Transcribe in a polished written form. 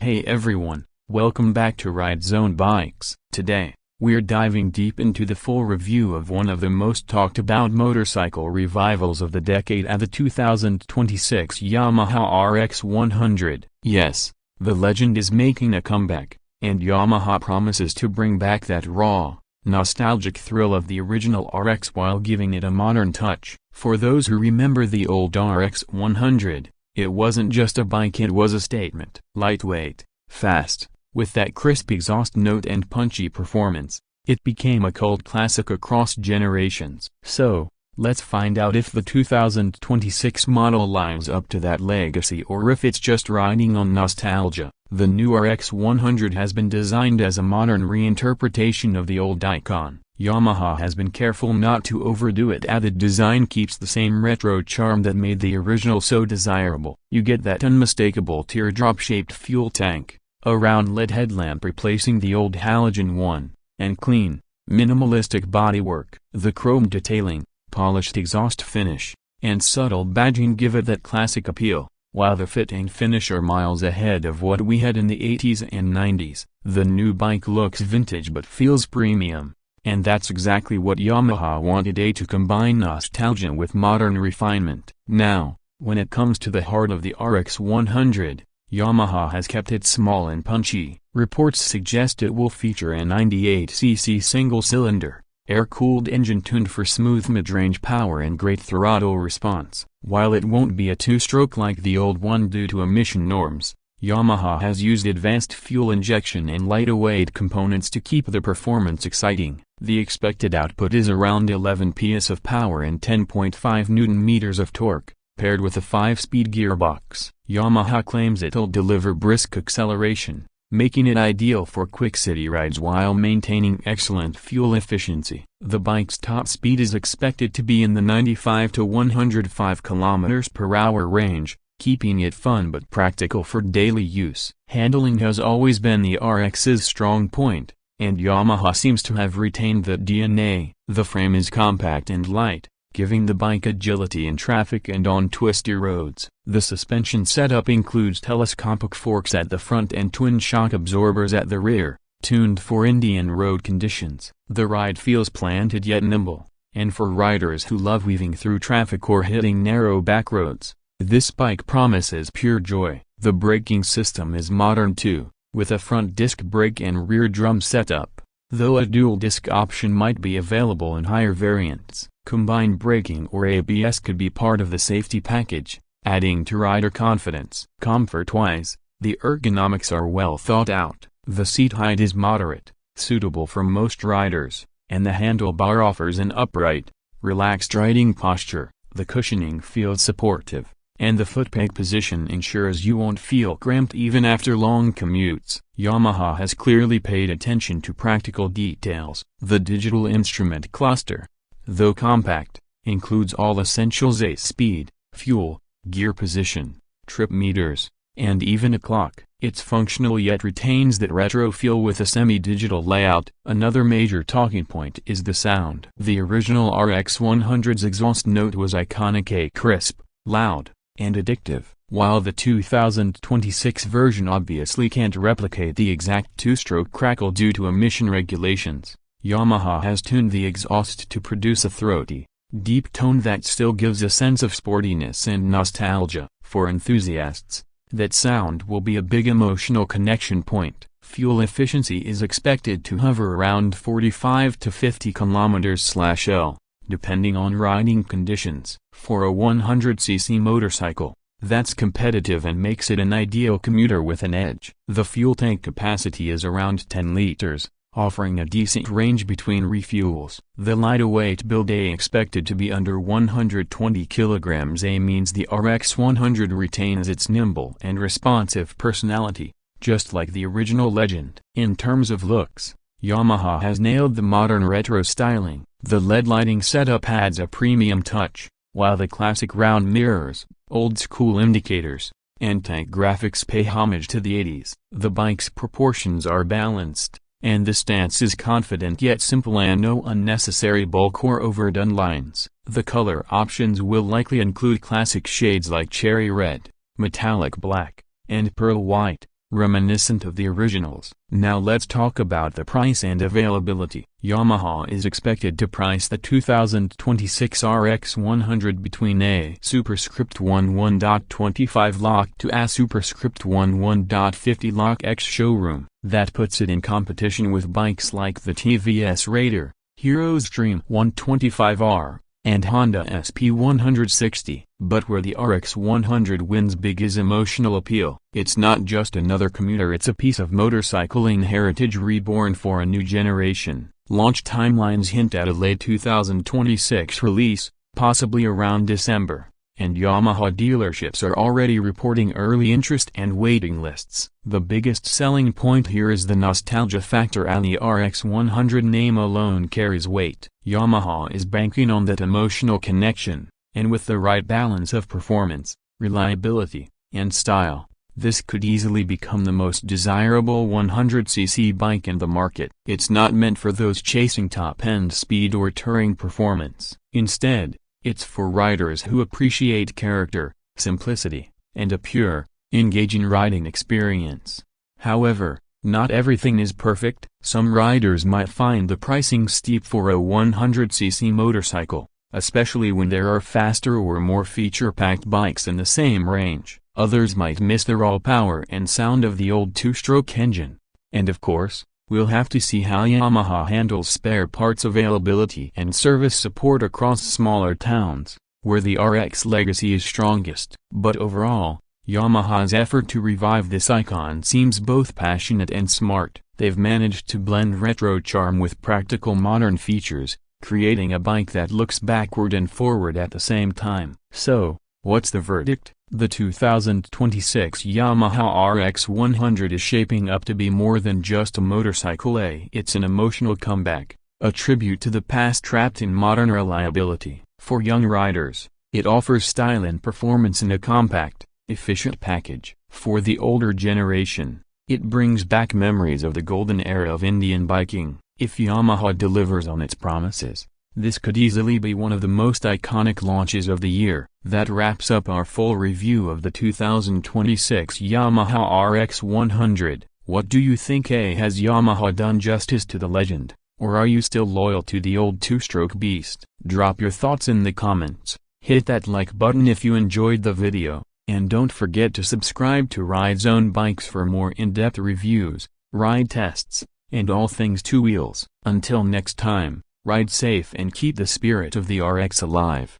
Hey everyone, welcome back to Ride Zone Bikes. Today, we're diving deep into the full review of one of the most talked about motorcycle revivals of the decade at the 2026 Yamaha RX 100. Yes, the legend is making a comeback, and Yamaha promises to bring back that raw, nostalgic thrill of the original RX while giving it a modern touch. For those who remember the old RX 100, it wasn't just a bike, it was a statement. Lightweight, fast, with that crisp exhaust note and punchy performance, it became a cult classic across generations. So, let's find out if the 2026 model lives up to that legacy or if it's just riding on nostalgia. The new RX 100 has been designed as a modern reinterpretation of the old icon. Yamaha has been careful not to overdo it, as the design keeps the same retro charm that made the original so desirable. You get that unmistakable teardrop-shaped fuel tank, a round LED headlamp replacing the old halogen one, and clean, minimalistic bodywork. The chrome detailing, polished exhaust finish, and subtle badging give it that classic appeal, while the fit and finish are miles ahead of what we had in the 80s and 90s. The new bike looks vintage but feels premium. And that's exactly what Yamaha wanted, to combine nostalgia with modern refinement. Now, when it comes to the heart of the RX 100, Yamaha has kept it small and punchy. Reports suggest it will feature a 98cc single-cylinder, air-cooled engine tuned for smooth mid-range power and great throttle response. While it won't be a two-stroke like the old one due to emission norms, Yamaha has used advanced fuel injection and lighter-weight components to keep the performance exciting. The expected output is around 11 PS of power and 10.5 Nm of torque, paired with a 5-speed gearbox. Yamaha claims it'll deliver brisk acceleration, making it ideal for quick city rides while maintaining excellent fuel efficiency. The bike's top speed is expected to be in the 95 to 105 km/h range, keeping it fun but practical for daily use. Handling has always been the RX's strong point, and Yamaha seems to have retained that DNA. The frame is compact and light, giving the bike agility in traffic and on twisty roads. The suspension setup includes telescopic forks at the front and twin shock absorbers at the rear, tuned for Indian road conditions. The ride feels planted yet nimble, and for riders who love weaving through traffic or hitting narrow back roads, this bike promises pure joy. The braking system is modern too, with a front disc brake and rear drum setup, though a dual disc option might be available in higher variants. Combined braking or ABS could be part of the safety package, adding to rider confidence. Comfort-wise, the ergonomics are well thought out. The seat height is moderate, suitable for most riders, and the handlebar offers an upright, relaxed riding posture. The cushioning feels supportive, and the footpeg position ensures you won't feel cramped even after long commutes. Yamaha has clearly paid attention to practical details. The digital instrument cluster, though compact, includes all essentials: speed, fuel, gear position, trip meters, and even a clock. It's functional yet retains that retro feel with a semi-digital layout. Another major talking point is the sound. The original RX 100's exhaust note was iconic, crisp, loud, and addictive. While the 2026 version obviously can't replicate the exact two-stroke crackle due to emission regulations, Yamaha has tuned the exhaust to produce a throaty, deep tone that still gives a sense of sportiness and nostalgia. For enthusiasts, that sound will be a big emotional connection point. Fuel efficiency is expected to hover around 45 to 50 km/h, depending on riding conditions. For a 100cc motorcycle, that's competitive and makes it an ideal commuter with an edge. The fuel tank capacity is around 10 liters, offering a decent range between refuels. The lighter-weight build expected to be under 120 kg means the RX 100 retains its nimble and responsive personality, just like the original legend. In terms of looks, Yamaha has nailed the modern retro styling. The LED lighting setup adds a premium touch, while the classic round mirrors, old-school indicators, and tank graphics pay homage to the 80s. The bike's proportions are balanced, and the stance is confident yet simple, and no unnecessary bulk or overdone lines. The color options will likely include classic shades like cherry red, metallic black, and pearl white, reminiscent of the originals. Now let's talk about the price and availability. Yamaha is expected to price the 2026 RX 100 between a superscript 11.25 lakh to a superscript 11.50 lakh ex showroom. That puts it in competition with bikes like the TVS Raider, Hero's Dream 125R, and Honda SP 160. But where the RX 100 wins big is emotional appeal. It's not just another commuter, it's a piece of motorcycling heritage reborn for a new generation. Launch timelines hint at a late 2026 release, possibly around December, and Yamaha dealerships are already reporting early interest and waiting lists. The biggest selling point here is the nostalgia factor, and the RX 100 name alone carries weight. Yamaha is banking on that emotional connection, and with the right balance of performance, reliability, and style, this could easily become the most desirable 100cc bike in the market. It's not meant for those chasing top-end speed or touring performance. Instead, it's for riders who appreciate character, simplicity, and a pure, engaging riding experience. However, not everything is perfect. Some riders might find the pricing steep for a 100cc motorcycle, especially when there are faster or more feature-packed bikes in the same range. Others might miss the raw power and sound of the old two-stroke engine. And of course, we'll have to see how Yamaha handles spare parts availability and service support across smaller towns, where the RX legacy is strongest. But overall, Yamaha's effort to revive this icon seems both passionate and smart. They've managed to blend retro charm with practical modern features, creating a bike that looks backward and forward at the same time. So, what's the verdict? The 2026 Yamaha RX 100 is shaping up to be more than just a motorcycle. It's an emotional comeback, a tribute to the past trapped in modern reliability. For young riders, it offers style and performance in a compact, efficient package. For the older generation, it brings back memories of the golden era of Indian biking. If Yamaha delivers on its promises, this could easily be one of the most iconic launches of the year. That wraps up our full review of the 2026 Yamaha RX 100. What do you think? Has Yamaha done justice to the legend, or are you still loyal to the old two-stroke beast? Drop your thoughts in the comments, hit that like button if you enjoyed the video, and don't forget to subscribe to Ride Zone Bikes for more in-depth reviews, ride tests, and all things two wheels. Until next time, ride safe and keep the spirit of the RX alive.